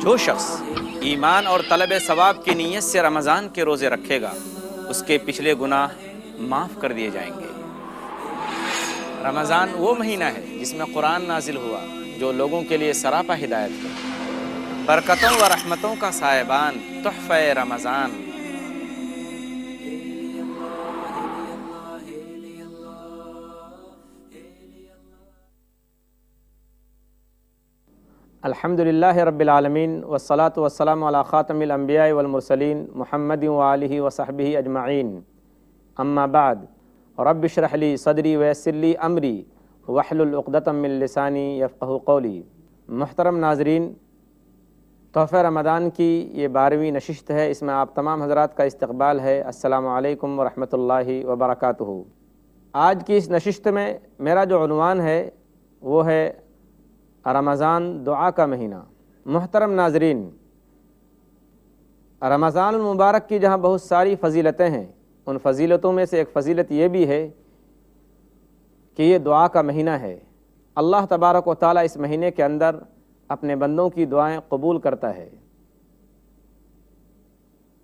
جو شخص ایمان اور طلب ثواب کی نیت سے رمضان کے روزے رکھے گا اس کے پچھلے گناہ معاف کر دیے جائیں گے۔ رمضان وہ مہینہ ہے جس میں قرآن نازل ہوا جو لوگوں کے لیے سراپا ہدایت ہے، برکتوں و رحمتوں کا سائبان، تحفہ رمضان۔ الحمد للہ رب العالمین والصلاة والسلام علی خاتم الانبیاء والمرسلین محمد وآلہ وصحبہ اجمعین، اما بعد، رب اشرح لی صدری ویسر لی امری واحلل عقدۃ من لسانی یفقہوا قولی۔ محترم ناظرین، تحفہ رمضان کی یہ 12ویں نشست ہے، اس میں آپ تمام حضرات کا استقبال ہے۔ السلام علیکم ورحمۃ اللہ وبرکاتہ۔ آج کی اس نشست میں میرا جو عنوان ہے وہ ہے رمضان دعا کا مہینہ۔ محترم ناظرین، رمضان المبارک کی جہاں بہت ساری فضیلتیں ہیں، ان فضیلتوں میں سے ایک فضیلت یہ بھی ہے کہ یہ دعا کا مہینہ ہے۔ اللہ تبارک و تعالیٰ اس مہینے کے اندر اپنے بندوں کی دعائیں قبول کرتا ہے۔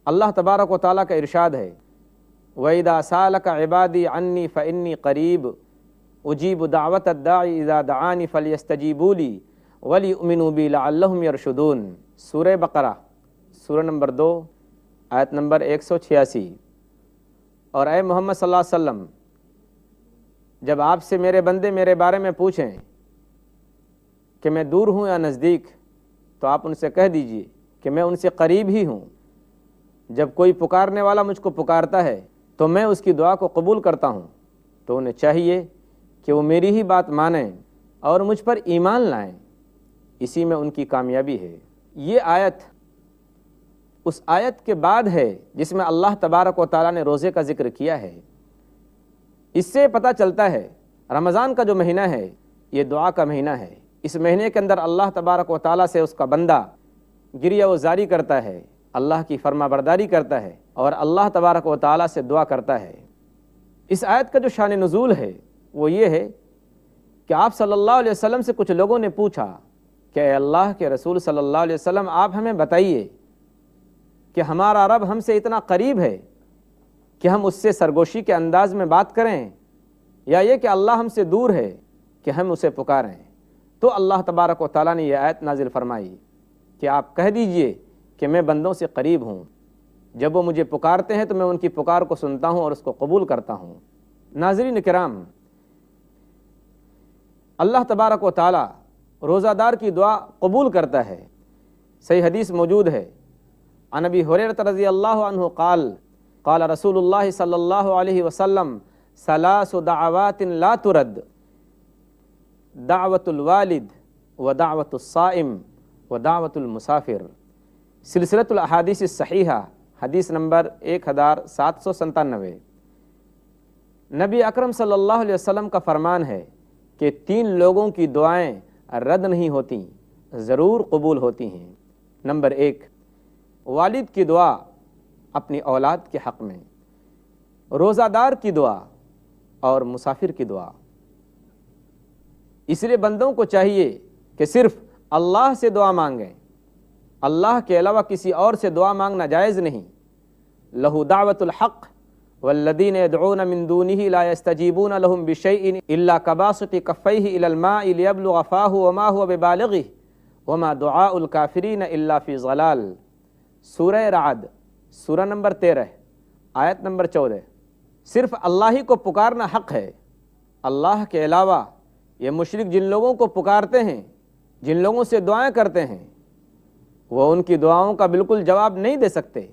اللہ تبارک و تعالیٰ کا ارشاد ہے، وَإِذَا سَأَلَكَ عِبَادِي عَنِّي فَإِنِّي قَرِيبٌ اجیب دعوت الداعی اذا دعانی فلیستجیبوا لی ولیؤمنوا بی لعلہم یرشدون۔ سورہ بقرہ، سورہ نمبر 2، آیت نمبر 186۔ اور اے محمد صلی اللہ علیہ وسلم، جب آپ سے میرے بندے میرے بارے میں پوچھیں کہ میں دور ہوں یا نزدیک، تو آپ ان سے کہہ دیجئے کہ میں ان سے قریب ہی ہوں۔ جب کوئی پکارنے والا مجھ کو پکارتا ہے تو میں اس کی دعا کو قبول کرتا ہوں، تو انہیں چاہیے کہ وہ میری ہی بات مانیں اور مجھ پر ایمان لائیں، اسی میں ان کی کامیابی ہے۔ یہ آیت اس آیت کے بعد ہے جس میں اللہ تبارک و تعالیٰ نے روزے کا ذکر کیا ہے۔ اس سے پتہ چلتا ہے رمضان کا جو مہینہ ہے یہ دعا کا مہینہ ہے۔ اس مہینے کے اندر اللہ تبارک و تعالیٰ سے اس کا بندہ گریہ و زاری کرتا ہے، اللہ کی فرما برداری کرتا ہے اور اللہ تبارک و تعالیٰ سے دعا کرتا ہے۔ اس آیت کا جو شان نزول ہے وہ یہ ہے کہ آپ صلی اللہ علیہ وسلم سے کچھ لوگوں نے پوچھا کہ اے اللہ کے رسول صلی اللہ علیہ وسلم، آپ ہمیں بتائیے کہ ہمارا رب ہم سے اتنا قریب ہے کہ ہم اس سے سرگوشی کے انداز میں بات کریں، یا یہ کہ اللہ ہم سے دور ہے کہ ہم اسے پکاریں؟ تو اللہ تبارک و تعالیٰ نے یہ آیت نازل فرمائی کہ آپ کہہ دیجئے کہ میں بندوں سے قریب ہوں، جب وہ مجھے پکارتے ہیں تو میں ان کی پکار کو سنتا ہوں اور اس کو قبول کرتا ہوں۔ ناظرین کرام، اللہ تبارک و تعالیٰ روزہ دار کی دعا قبول کرتا ہے۔ صحیح حدیث موجود ہے، عن ابی ہریرہ رضی اللہ عنہ قال قال رسول اللہ صلی اللہ علیہ وسلم ثلاث دعوات لا ترد، دعوت الوالد ودعوت الصائم ودعوت المسافر۔ سلسلۃ الاحادیث الصحیحہ، حدیث نمبر 1797۔ نبی اکرم صلی اللہ علیہ وسلم کا فرمان ہے کہ 3 لوگوں کی دعائیں رد نہیں ہوتیں، ضرور قبول ہوتی ہیں۔ نمبر 1، والد کی دعا اپنی اولاد کے حق میں، روزہ دار کی دعا اور مسافر کی دعا۔ اس لیے بندوں کو چاہیے کہ صرف اللہ سے دعا مانگیں، اللہ کے علاوہ کسی اور سے دعا مانگنا جائز نہیں۔ لہو دعوت الحق والذین يدعون من دونه لا يستجيبون لهم بشيء الا كباسط كفيه الى الماء ليبلغ فاه وما هو ببالغه وما دعاء الكافرين الا في ضلال۔ سورہ رعد، سورہ نمبر 13، آیت نمبر 14۔ صرف اللہ ہی کو پکارنا حق ہے، اللہ کے علاوہ یہ مشرک جن لوگوں کو پکارتے ہیں، جن لوگوں سے دعائیں کرتے ہیں، وہ ان کی دعاؤں کا بالکل جواب نہیں دے سکتے۔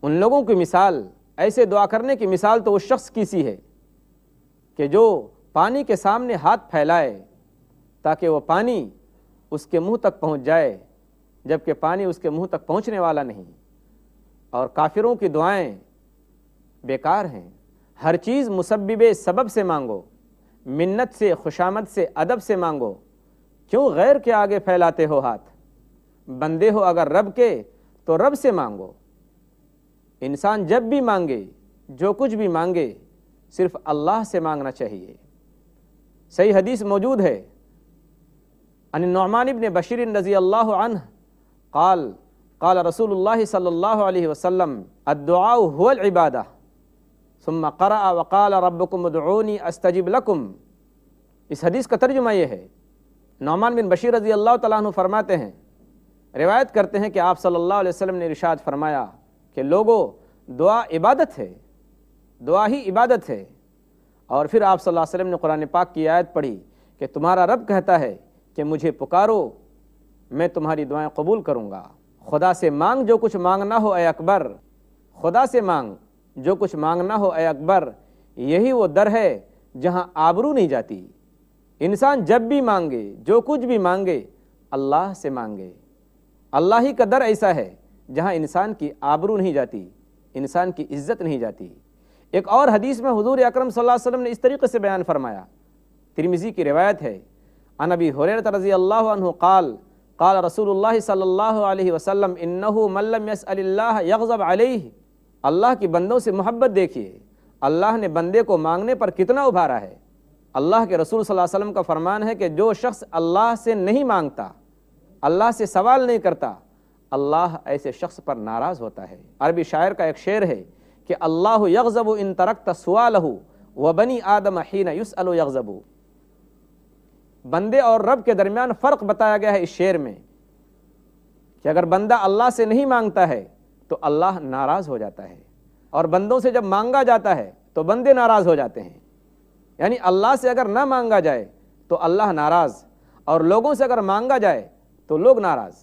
ان لوگوں کی مثال، ایسے دعا کرنے کی مثال تو اس شخص کی سی ہے کہ جو پانی کے سامنے ہاتھ پھیلائے تاکہ وہ پانی اس کے منہ تک پہنچ جائے، جبکہ پانی اس کے منہ تک پہنچنے والا نہیں۔ اور کافروں کی دعائیں بیکار ہیں۔ ہر چیز مسبب سبب سے مانگو، منت سے، خوشامد سے، ادب سے مانگو، کیوں غیر کے آگے پھیلاتے ہو ہاتھ؟ بندے ہو اگر رب کے تو رب سے مانگو۔ انسان جب بھی مانگے، جو کچھ بھی مانگے، صرف اللہ سے مانگنا چاہیے۔ صحیح حدیث موجود ہے، عن النعمان بن بشیر رضی اللہ عنہ قال قال رسول اللہ صلی اللہ علیہ وسلم الدعاء هو العبادہ ثم قرأ وقال ربکم ادعونی استجب لکم۔ اس حدیث کا ترجمہ یہ ہے، نعمان بن بشیر رضی اللہ تعالیٰ عنہ فرماتے ہیں، روایت کرتے ہیں کہ آپ صلی اللہ علیہ وسلم نے ارشاد فرمایا کہ لوگو دعا عبادت ہے، دعا ہی عبادت ہے۔ اور پھر آپ صلی اللہ علیہ وسلم نے قرآن پاک کی آیت پڑھی کہ تمہارا رب کہتا ہے کہ مجھے پکارو میں تمہاری دعائیں قبول کروں گا۔ خدا سے مانگ جو کچھ مانگنا ہو اے اکبر، خدا سے مانگ جو کچھ مانگنا ہو اے اکبر، یہی وہ در ہے جہاں آبرو نہیں جاتی۔ انسان جب بھی مانگے، جو کچھ بھی مانگے، اللہ سے مانگے۔ اللہ ہی کا در ایسا ہے جہاں انسان کی آبرو نہیں جاتی، انسان کی عزت نہیں جاتی۔ ایک اور حدیث میں حضور اکرم صلی اللہ علیہ وسلم نے اس طریقے سے بیان فرمایا، ترمذی کی روایت ہے، عن ابی ہریرہ رضی اللہ عنہ قال قال رسول اللہ صلی اللہ علیہ وسلم انہ من لم یسأل اللہ یغضب علیہ۔ اللہ کی بندوں سے محبت دیکھیے، اللہ نے بندے کو مانگنے پر کتنا ابھارا ہے۔ اللہ کے رسول صلی اللہ علیہ وسلم کا فرمان ہے کہ جو شخص اللہ سے نہیں مانگتا، اللہ سے سوال نہیں کرتا، اللہ ایسے شخص پر ناراض ہوتا ہے۔ عربی شاعر کا ایک شعر ہے کہ اللہ یغضب ان ترکت سوالہ وبنی آدم حین یسأل یغضب۔ بندے اور رب کے درمیان فرق بتایا گیا ہے اس شعر میں کہ اگر بندہ اللہ سے نہیں مانگتا ہے تو اللہ ناراض ہو جاتا ہے، اور بندوں سے جب مانگا جاتا ہے تو بندے ناراض ہو جاتے ہیں۔ یعنی اللہ سے اگر نہ مانگا جائے تو اللہ ناراض، اور لوگوں سے اگر مانگا جائے تو لوگ ناراض۔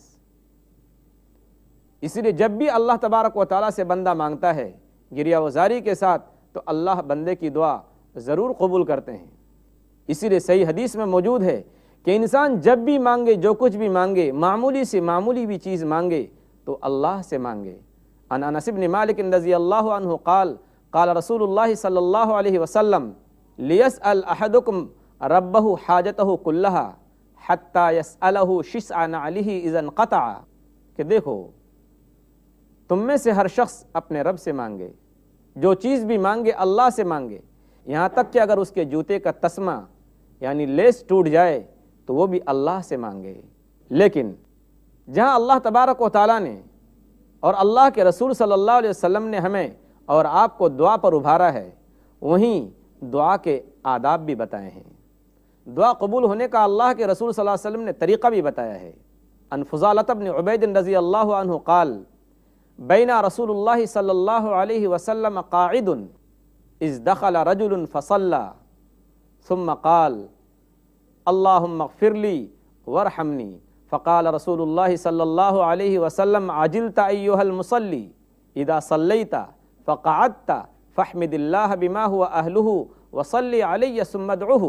اس لیے جب بھی اللہ تبارک و تعالیٰ سے بندہ مانگتا ہے گریہ وزاری کے ساتھ تو اللہ بندے کی دعا ضرور قبول کرتے ہیں۔ اسی لیے صحیح حدیث میں موجود ہے کہ انسان جب بھی مانگے، جو کچھ بھی مانگے، معمولی سے معمولی بھی چیز مانگے تو اللہ سے مانگے۔ عن انس بن مالک رضی اللہ عنہ قال قال رسول اللہ صلی اللہ علیہ وسلم لیسأل احدکم ربہ حاجتہ کلہا حتی یسألہ شسع نعلہ اذا انقطع، کہ دیکھو تم میں سے ہر شخص اپنے رب سے مانگے، جو چیز بھی مانگے اللہ سے مانگے، یہاں تک کہ اگر اس کے جوتے کا تسمہ یعنی لیس ٹوٹ جائے تو وہ بھی اللہ سے مانگے۔ لیکن جہاں اللہ تبارک و تعالیٰ نے اور اللہ کے رسول صلی اللہ علیہ وسلم نے ہمیں اور آپ کو دعا پر ابھارا ہے، وہیں دعا کے آداب بھی بتائے ہیں۔ دعا قبول ہونے کا اللہ کے رسول صلی اللہ علیہ وسلم نے طریقہ بھی بتایا ہے۔ عن فضالۃ بن عبید رضی اللہ عنہ قال بین رسول اللہ صلی اللہ علیہ وسلم قاعد اذ دخل رجل فصلى ثم قال اللهم اغفر لي وارحمني فقال رسول الله صلى الله عليه وسلم عجلت أيها المصلي إذا صليت فقعدت فاحمد الله بما هو أهله وصلي علي ثم ادعه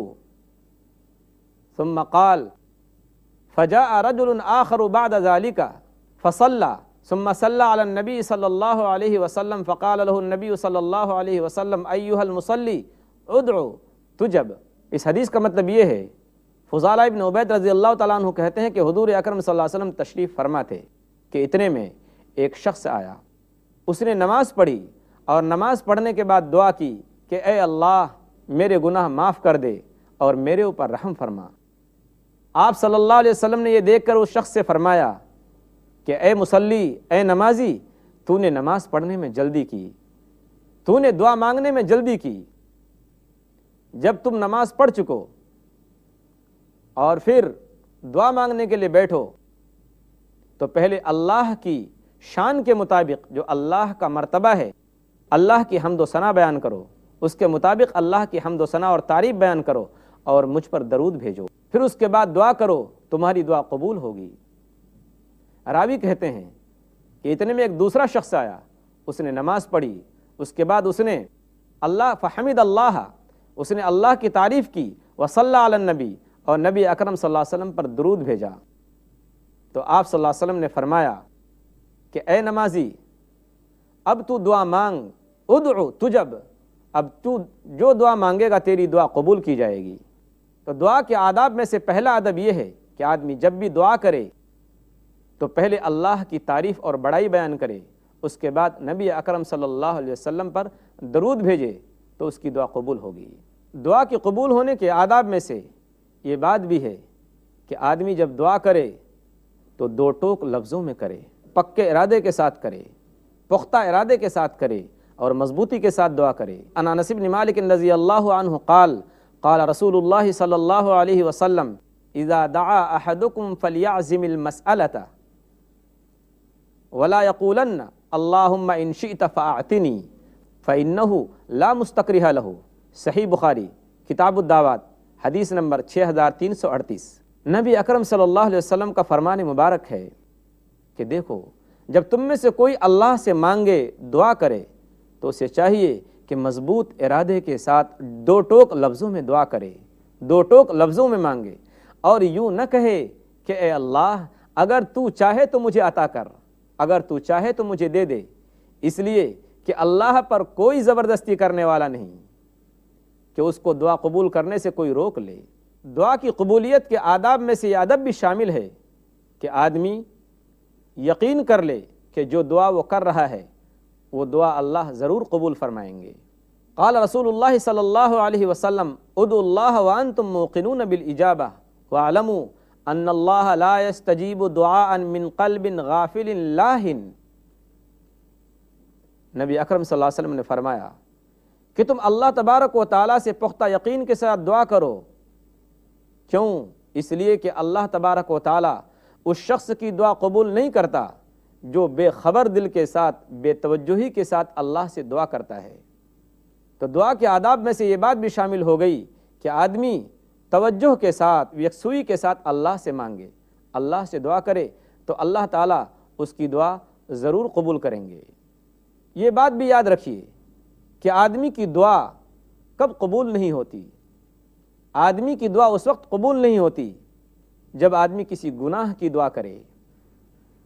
ثم قال فجاء رجل آخر بعد ذلك فصلى ثم صلى على النبي صلى الله عليه وسلم فقال له النبي صلى الله عليه وسلم أيها المصلي ادعو تجب۔ اس حدیث کا مطلب یہ ہے، فضالہ ابن عبید رضی اللہ تعالیٰ عنہ کہتے ہیں کہ حضور اکرم صلی اللہ علیہ وسلم تشریف فرما تھے کہ اتنے میں ایک شخص آیا، اس نے نماز پڑھی اور نماز پڑھنے کے بعد دعا کی کہ اے اللہ میرے گناہ معاف کر دے اور میرے اوپر رحم فرما۔ آپ صلی اللہ علیہ وسلم نے یہ دیکھ کر اس شخص سے فرمایا کہ اے مصلی، اے نمازی، تو نے نماز پڑھنے میں جلدی کی، تو نے دعا مانگنے میں جلدی کی۔ جب تم نماز پڑھ چکو اور پھر دعا مانگنے کے لیے بیٹھو تو پہلے اللہ کی شان کے مطابق جو اللہ کا مرتبہ ہے، اللہ کی حمد و ثنا بیان کرو، اس کے مطابق اللہ کی حمد و ثنا اور تعریف بیان کرو اور مجھ پر درود بھیجو، پھر اس کے بعد دعا کرو، تمہاری دعا قبول ہوگی۔ راوی کہتے ہیں کہ اتنے میں ایک دوسرا شخص آیا، اس نے نماز پڑھی، اس کے بعد اس نے فحمد اللہ، اس نے اللہ کی تعریف کی، وصلی علی النبی، اور نبی اکرم صلی اللہ علیہ وسلم پر درود بھیجا۔ تو آپ صلی اللہ علیہ وسلم نے فرمایا کہ اے نمازی، اب تو دعا مانگ، ادعو تجب، اب تو جو دعا مانگے گا تیری دعا قبول کی جائے گی۔ تو دعا کے آداب میں سے پہلا ادب یہ ہے کہ آدمی جب بھی دعا کرے تو پہلے اللہ کی تعریف اور بڑائی بیان کرے، اس کے بعد نبی اکرم صلی اللہ علیہ وسلم پر درود بھیجے تو اس کی دعا قبول ہوگی۔ دعا کی قبول ہونے کے آداب میں سے یہ بات بھی ہے کہ آدمی جب دعا کرے تو دو ٹوک لفظوں میں کرے، پکے ارادے کے ساتھ کرے، پختہ ارادے کے ساتھ کرے اور مضبوطی کے ساتھ دعا کرے۔ عن انس بن مالک رضی اللہ عنہ قال قال رسول اللہ صلی اللہ علیہ وسلم اذا دعا احدکم فلیعزم المسألة ولا یقولن اللہم ان شئت فاعتنی فإنه لا مستکرہ لہ۔ صحیح بخاری کتاب الدعوات حدیث نمبر 6338۔ نبی اکرم صلی اللہ علیہ وسلم کا فرمان مبارک ہے کہ دیکھو، جب تم میں سے کوئی اللہ سے مانگے، دعا کرے، تو اسے چاہیے کہ مضبوط ارادے کے ساتھ دو ٹوک لفظوں میں دعا کرے، دو ٹوک لفظوں میں مانگے، اور یوں نہ کہے کہ اے اللہ اگر تو چاہے تو مجھے عطا کر، اگر تو چاہے تو مجھے دے دے، اس لیے کہ اللہ پر کوئی زبردستی کرنے والا نہیں کہ اس کو دعا قبول کرنے سے کوئی روک لے۔ دعا کی قبولیت کے آداب میں سے یہ ادب بھی شامل ہے کہ آدمی یقین کر لے کہ جو دعا وہ کر رہا ہے وہ دعا اللہ ضرور قبول فرمائیں گے۔ قال رسول اللہ صلی اللہ علیہ وسلم ادعوا اللہ وانتم موقنون بالاجابہ واعلموا ان اللہ لا یستجیب دعاء من قلب غافل لاہ۔ نبی اکرم صلی اللہ علیہ وسلم نے فرمایا کہ تم اللہ تبارک و تعالیٰ سے پختہ یقین کے ساتھ دعا کرو۔ کیوں؟ اس لیے کہ اللہ تبارک و تعالیٰ اس شخص کی دعا قبول نہیں کرتا جو بے خبر دل کے ساتھ، بے توجہی کے ساتھ اللہ سے دعا کرتا ہے۔ تو دعا کے آداب میں سے یہ بات بھی شامل ہو گئی کہ آدمی توجہ کے ساتھ، یکسوئی کے ساتھ اللہ سے مانگے، اللہ سے دعا کرے تو اللہ تعالیٰ اس کی دعا ضرور قبول کریں گے۔ یہ بات بھی یاد رکھیے کہ آدمی کی دعا کب قبول نہیں ہوتی؟ آدمی کی دعا اس وقت قبول نہیں ہوتی جب آدمی کسی گناہ کی دعا کرے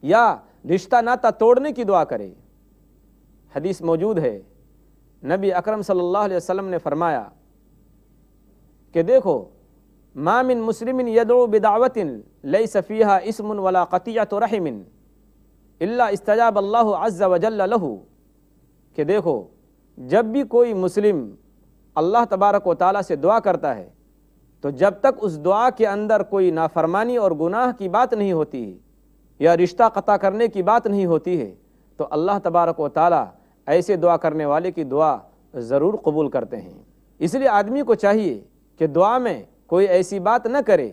یا رشتہ ناطہ توڑنے کی دعا کرے۔ حدیث موجود ہے، نبی اکرم صلی اللہ علیہ وسلم نے فرمایا کہ دیکھو، ما من مسلم یدعو بدعوت لیس فیہا اسم ولا قطیعۃ رحم الا استجاب اللہ عز وجل لہ۔ کہ دیکھو، جب بھی کوئی مسلم اللہ تبارک و تعالیٰ سے دعا کرتا ہے تو جب تک اس دعا کے اندر کوئی نافرمانی اور گناہ کی بات نہیں ہوتی ہے یا رشتہ قطع کرنے کی بات نہیں ہوتی ہے تو اللہ تبارک و تعالیٰ ایسے دعا کرنے والے کی دعا ضرور قبول کرتے ہیں۔ اس لیے آدمی کو چاہیے کہ دعا میں کوئی ایسی بات نہ کرے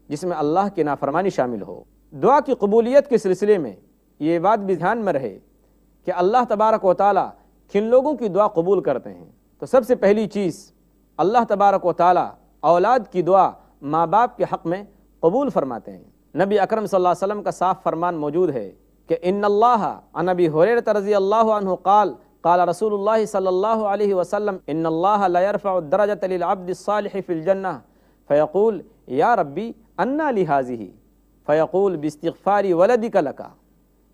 جس میں اللہ کی نافرمانی شامل ہو۔ دعا کی قبولیت کے سلسلے میں یہ بات بھی دھیان میں رہے کہ اللہ تبارک و تعالیٰ کن لوگوں کی دعا قبول کرتے ہیں۔ تو سب سے پہلی چیز، اللہ تبارک و تعالیٰ اولاد کی دعا ماں باپ کے حق میں قبول فرماتے ہیں۔ نبی اکرم صلی اللہ علیہ وسلم کا صاف فرمان موجود ہے کہ ان اللہ، عن ابی ہریرہ رضی اللہ عنہ قال قال رسول اللہ صلی اللہ علیہ وسلم ان اللہ لا يرفع الدرجة للعبد الصالح في الجنہ فیقول یا ربی انا لی ھذہ فیقول باستغفار ولدک لک،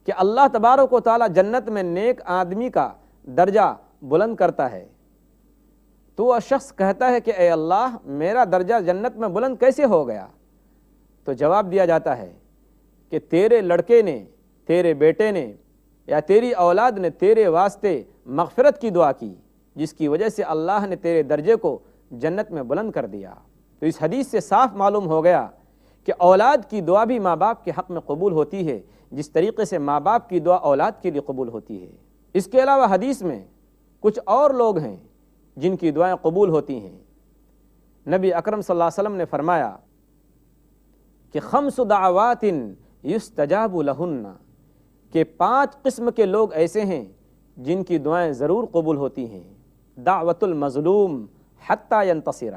کہ اللہ تبارک و تعالیٰ جنت میں نیک آدمی کا درجہ بلند کرتا ہے تو وہ شخص کہتا ہے کہ اے اللہ میرا درجہ جنت میں بلند کیسے ہو گیا؟ تو جواب دیا جاتا ہے کہ تیرے لڑکے نے، تیرے بیٹے نے یا تیری اولاد نے تیرے واسطے مغفرت کی دعا کی جس کی وجہ سے اللہ نے تیرے درجے کو جنت میں بلند کر دیا۔ تو اس حدیث سے صاف معلوم ہو گیا کہ اولاد کی دعا بھی ماں باپ کے حق میں قبول ہوتی ہے جس طریقے سے ماں باپ کی دعا اولاد کے لیے قبول ہوتی ہے۔ اس کے علاوہ حدیث میں کچھ اور لوگ ہیں جن کی دعائیں قبول ہوتی ہیں۔ نبی اکرم صلی اللہ علیہ وسلم نے فرمایا کہ 5 دعوات یستجاب لہن، کہ 5 قسم کے لوگ ایسے ہیں جن کی دعائیں ضرور قبول ہوتی ہیں۔ دعوت المظلوم حتی ینتصر،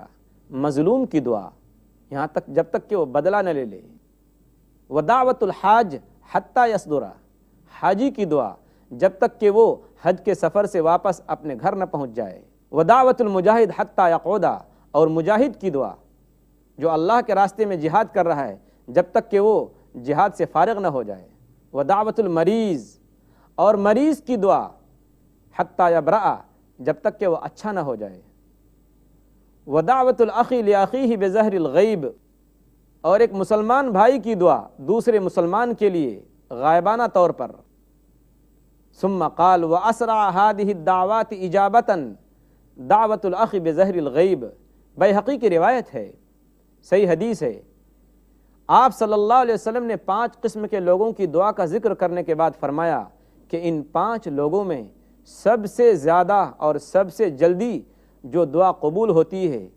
مظلوم کی دعا یہاں تک جب تک کہ وہ بدلہ نہ لے لے۔ ودعوت الحاج حتی یصدر، حاجی کی دعا جب تک کہ وہ حج کے سفر سے واپس اپنے گھر نہ پہنچ جائے۔ ودعوت المجاہد حتی یقعد، اور مجاہد کی دعا جو اللہ کے راستے میں جہاد کر رہا ہے جب تک کہ وہ جہاد سے فارغ نہ ہو جائے۔ ودعوت المریض، اور مریض کی دعا حتی یبرأ، جب تک کہ وہ اچھا نہ ہو جائے۔ ودعوت الاخی لاخیہ بظہر الغیب، اور ایک مسلمان بھائی کی دعا دوسرے مسلمان کے لیے غائبانہ طور پر۔ ثم قال واسرع هذه الدعوات اجابۃ دعوت الاخ بظہر الغیب، بیہقی کی روایت ہے، صحیح حدیث ہے۔ آپ صلی اللہ علیہ وسلم نے 5 قسم کے لوگوں کی دعا کا ذکر کرنے کے بعد فرمایا کہ ان 5 لوگوں میں سب سے زیادہ اور سب سے جلدی جو دعا قبول ہوتی ہے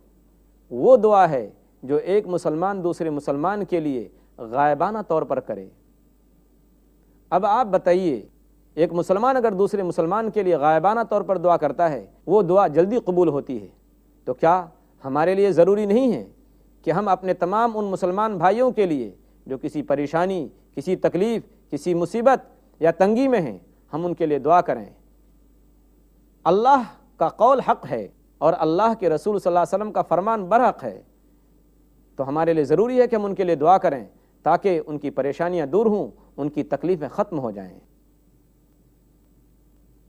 وہ دعا ہے جو ایک مسلمان دوسرے مسلمان کے لیے غائبانہ طور پر کرے۔ اب آپ بتائیے، ایک مسلمان اگر دوسرے مسلمان کے لیے غائبانہ طور پر دعا کرتا ہے وہ دعا جلدی قبول ہوتی ہے، تو کیا ہمارے لیے ضروری نہیں ہے کہ ہم اپنے تمام ان مسلمان بھائیوں کے لیے جو کسی پریشانی، کسی تکلیف، کسی مصیبت یا تنگی میں ہیں، ہم ان کے لیے دعا کریں؟ اللہ کا قول حق ہے اور اللہ کے رسول صلی اللہ علیہ وسلم کا فرمان برحق ہے، تو ہمارے لیے ضروری ہے کہ ہم ان کے لیے دعا کریں تاکہ ان کی پریشانیاں دور ہوں، ان کی تکلیفیں ختم ہو جائیں۔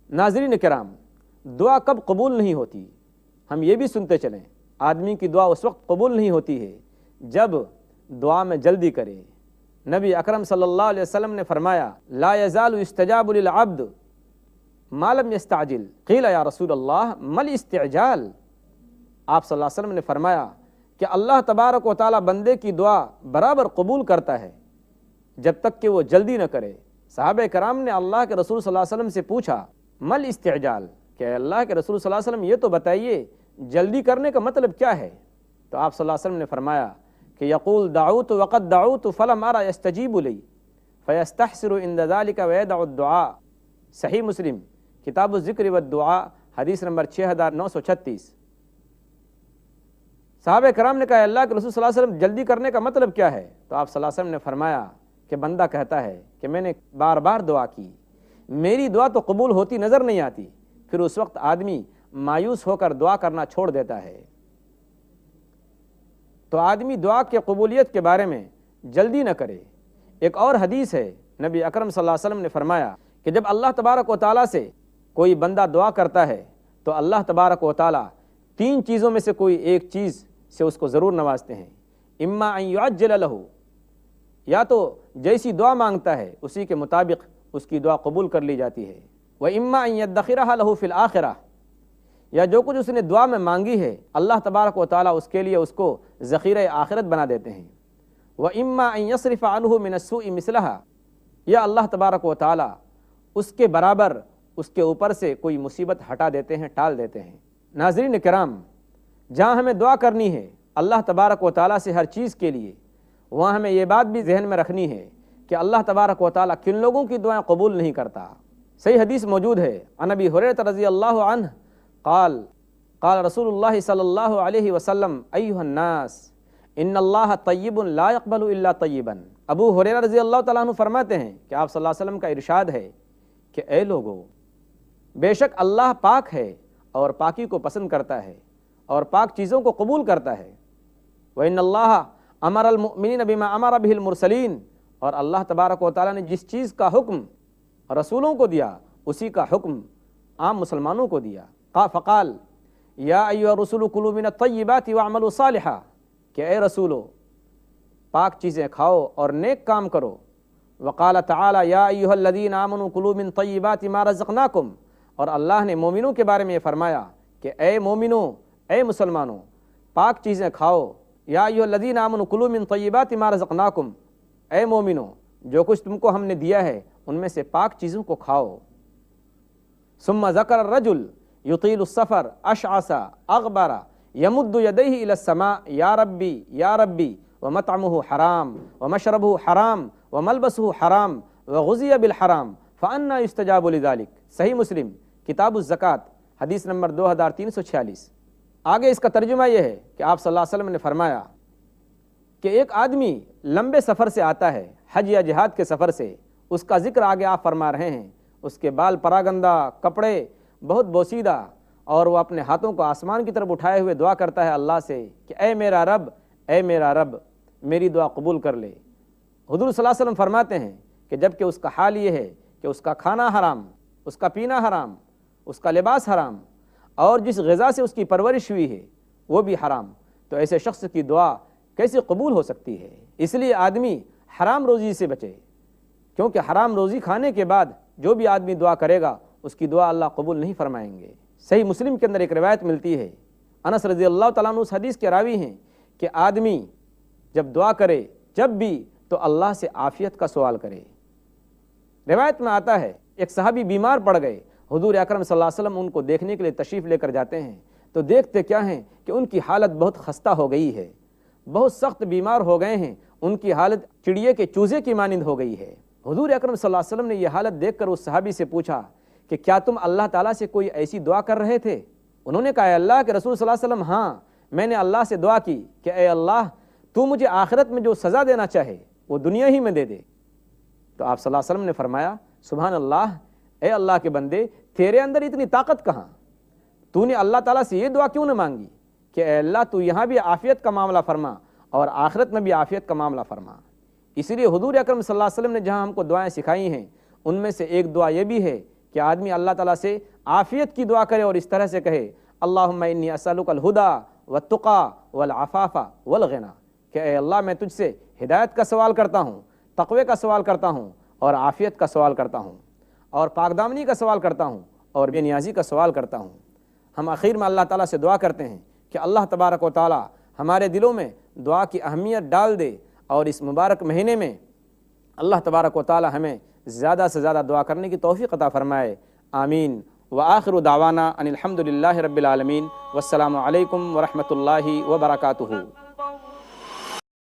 ناظرین کرام، دعا کب قبول نہیں ہوتی؟ ہم یہ بھی سنتے چلیں، آدمی کی دعا اس وقت قبول نہیں ہوتی ہے جب دعا میں جلدی کرے۔ نبی اکرم صلی اللہ علیہ وسلم نے فرمایا، لا یزال یستجاب للعبد ما لم یستعجل، قیل یا رسول اللہ ما الاستعجال۔ آپ صلی اللہ علیہ وسلم نے فرمایا کہ اللہ تبارک و تعالی بندے کی دعا برابر قبول کرتا ہے جب تک کہ وہ جلدی نہ کرے۔ صحابہ کرام نے اللہ کے رسول صلی اللہ علیہ وسلم سے پوچھا، ما الاستعجال، کہ اللہ کے رسول صلی اللہ علیہ وسلم یہ تو بتائیے جلدی کرنے کا مطلب کیا ہے؟ تو آپ صلی اللہ علیہ وسلم نے فرمایا کہ یقول دعوت وقد دعوت فلم ارى يستجیب لی فیستحسر عند ذلك ويدع الدعاء۔ صحیح مسلم کتاب الذکر والدعاء حدیث نمبر 6936۔ صحابہ کرام نے کہا، اللہ کے رسول صلی اللہ علیہ وسلم جلدی کرنے کا مطلب کیا ہے؟ تو آپ صلی اللہ علیہ وسلم نے فرمایا کہ بندہ کہتا ہے کہ میں نے بار بار دعا کی، میری دعا تو قبول ہوتی نظر نہیں آتی، پھر اس وقت آدمی مایوس ہو کر دعا کرنا چھوڑ دیتا ہے۔ تو آدمی دعا کی قبولیت کے بارے میں جلدی نہ کرے۔ ایک اور حدیث ہے، نبی اکرم صلی اللہ علیہ وسلم نے فرمایا کہ جب اللہ تبارک و تعالیٰ سے کوئی بندہ دعا کرتا ہے تو اللہ تبارک و تعالیٰ 3 چیزوں میں سے کوئی ایک چیز سے اس کو ضرور نوازتے ہیں۔ اما ان یعجل لہ، یا تو جیسی دعا مانگتا ہے اسی کے مطابق اس کی دعا قبول کر لی جاتی ہے، واما ان یدخرہ لہ فی الآخرہ، یا جو کچھ اس نے دعا میں مانگی ہے اللہ تبارک و تعالیٰ اس کے لیے اس کو ذخیرہ آخرت بنا دیتے ہیں، واما ان یصرف عنہ من السوء مثلہا، یا اللہ تبارک و تعالیٰ اس کے برابر اس کے اوپر سے کوئی مصیبت ہٹا دیتے ہیں، ٹال دیتے ہیں۔ ناظرین کرام، جہاں ہمیں دعا کرنی ہے اللہ تبارک و تعالیٰ سے ہر چیز کے لیے، وہاں ہمیں یہ بات بھی ذہن میں رکھنی ہے کہ اللہ تبارک و تعالیٰ کن لوگوں کی دعائیں قبول نہیں کرتا۔ صحیح حدیث موجود ہے، عن ابی ہریرہ رضی اللہ عنہ قال قال رسول اللہ صلی اللہ علیہ وسلم، ایھا الناس ان اللہ طیب لا یقبل الا طیبا۔ ابو ہریرہ رضی اللہ تعالیٰ عنہ فرماتے ہیں کہ آپ صلی اللہ علیہ وسلم کا ارشاد ہے کہ اے لوگو، بے شک اللہ پاک ہے اور پاکی کو پسند کرتا ہے اور پاک چیزوں کو قبول کرتا ہے۔ وَإِنَّ اللَّهَ أَمَرَ الْمُؤْمِنِينَ بِمَا أَمَرَ بِهِ الْمُرْسَلِينَ، اور اللہ تبارک و تعالیٰ نے جس چیز کا حکم رسولوں کو دیا اسی کا حکم عام مسلمانوں کو دیا۔ فقال یا ایھا الرسول کلوا من الطیبات واعملوا صالحا، کہ اے رسولو پاک چیزیں کھاؤ اور نیک کام کرو۔ وقال تعالی یا ایھا الذین آمنوا کلوا من طیبات ما رزقناکم، اور اللہ نے مومنوں کے بارے میں یہ فرمایا کہ اے مومنوں، اے مسلمانوں، پاک چیزیں کھاؤ۔ یا ایھا الذین آمنوا کلوا من طیبات ما رزقناکم، اے مومنوں جو کچھ تم کو ہم نے دیا ہے ان میں سے پاک چیزوں کو کھاؤ۔ ثم ذکر الرجل یطیل السفر اشعث اغبر یمد یدیہ الی السماء یا ربی یا ربی ومطعمہ حرام ومشربہ حرام وملبسہ حرام وغذی بالحرام فأنی یستجاب لذلک۔ صحیح مسلم کتاب الزکوٰۃ حدیث نمبر 2346۔ آگے اس کا ترجمہ یہ ہے کہ آپ صلی اللہ علیہ وسلم نے فرمایا کہ ایک آدمی لمبے سفر سے آتا ہے، حج یا جہاد کے سفر سے، اس کا ذکر آگے آپ فرما رہے ہیں، اس کے بال پراگندہ، کپڑے بہت بوسیدہ، اور وہ اپنے ہاتھوں کو آسمان کی طرف اٹھائے ہوئے دعا کرتا ہے اللہ سے کہ اے میرا رب، اے میرا رب، میری دعا قبول کر لے۔ حضور صلی اللہ علیہ وسلم فرماتے ہیں کہ جب کہ اس کا حال یہ ہے کہ اس کا کھانا حرام، اس کا پینا حرام، اس کا لباس حرام، اور جس غذا سے اس کی پرورش ہوئی ہے وہ بھی حرام، تو ایسے شخص کی دعا کیسے قبول ہو سکتی ہے؟ اس لیے آدمی حرام روزی سے بچے، کیونکہ حرام روزی کھانے کے بعد جو بھی آدمی دعا کرے گا اس کی دعا اللہ قبول نہیں فرمائیں گے۔ صحیح مسلم کے اندر ایک روایت ملتی ہے، انس رضی اللہ تعالیٰ عنہ اس حدیث کے راوی ہیں کہ آدمی جب دعا کرے جب بھی تو اللہ سے عافیت کا سوال کرے۔ روایت میں آتا ہے ایک صحابی بیمار پڑ گئے، حضور اکرم صلی اللہ علیہ وسلم ان کو دیکھنے کے لیے تشریف لے کر جاتے ہیں تو دیکھتے کیا ہیں کہ ان کی حالت بہت خستہ ہو گئی ہے، بہت سخت بیمار ہو گئے ہیں، ان کی حالت چڑیے کے چوزے کی مانند ہو گئی ہے۔ حضور اکرم صلی اللہ علیہ وسلم نے یہ حالت دیکھ کر اس صحابی سے پوچھا کہ کیا تم اللہ تعالیٰ سے کوئی ایسی دعا کر رہے تھے؟ انہوں نے کہا اے اللہ کے رسول صلی اللہ علیہ وسلم، ہاں میں نے اللہ سے دعا کی کہ اے اللہ تو مجھے آخرت میں جو سزا دینا چاہے وہ دنیا ہی میں دے دے۔ تو آپ صلی اللہ علیہ وسلم نے فرمایا سبحان اللہ، اے اللہ کے بندے تیرے اندر اتنی طاقت کہاں؟ تو نے اللہ تعالیٰ سے یہ دعا کیوں نہ مانگی کہ اے اللہ تو یہاں بھی عافیت کا معاملہ فرما اور آخرت میں بھی عافیت کا معاملہ فرما۔ اسی لیے حضور اکرم صلی اللہ علیہ وسلم نے جہاں ہم کو دعائیں سکھائی ہیں ان میں سے ایک دعا یہ بھی ہے کہ آدمی اللہ تعالیٰ سے عافیت کی دعا کرے اور اس طرح سے کہے اللہم انی اسألک الہدی والتقی والعفاف والغنی، کہ اے اللہ میں تجھ سے ہدایت کا سوال کرتا ہوں، تقوی کا سوال کرتا ہوں اور عافیت کا سوال کرتا ہوں اور پاک دامنی کا سوال کرتا ہوں اور بے نیازی کا سوال کرتا ہوں۔ ہم آخر میں اللہ تعالیٰ سے دعا کرتے ہیں کہ اللہ تبارک و تعالیٰ ہمارے دلوں میں دعا کی اہمیت ڈال دے اور اس مبارک مہینے میں اللہ تبارک و تعالیٰ ہمیں زیادہ سے زیادہ دعا کرنے کی توفیق عطا فرمائے، آمین۔ وآخر دعوانا ان الحمد للہ رب العالمین، والسلام علیکم ورحمۃ اللہ وبرکاتہ۔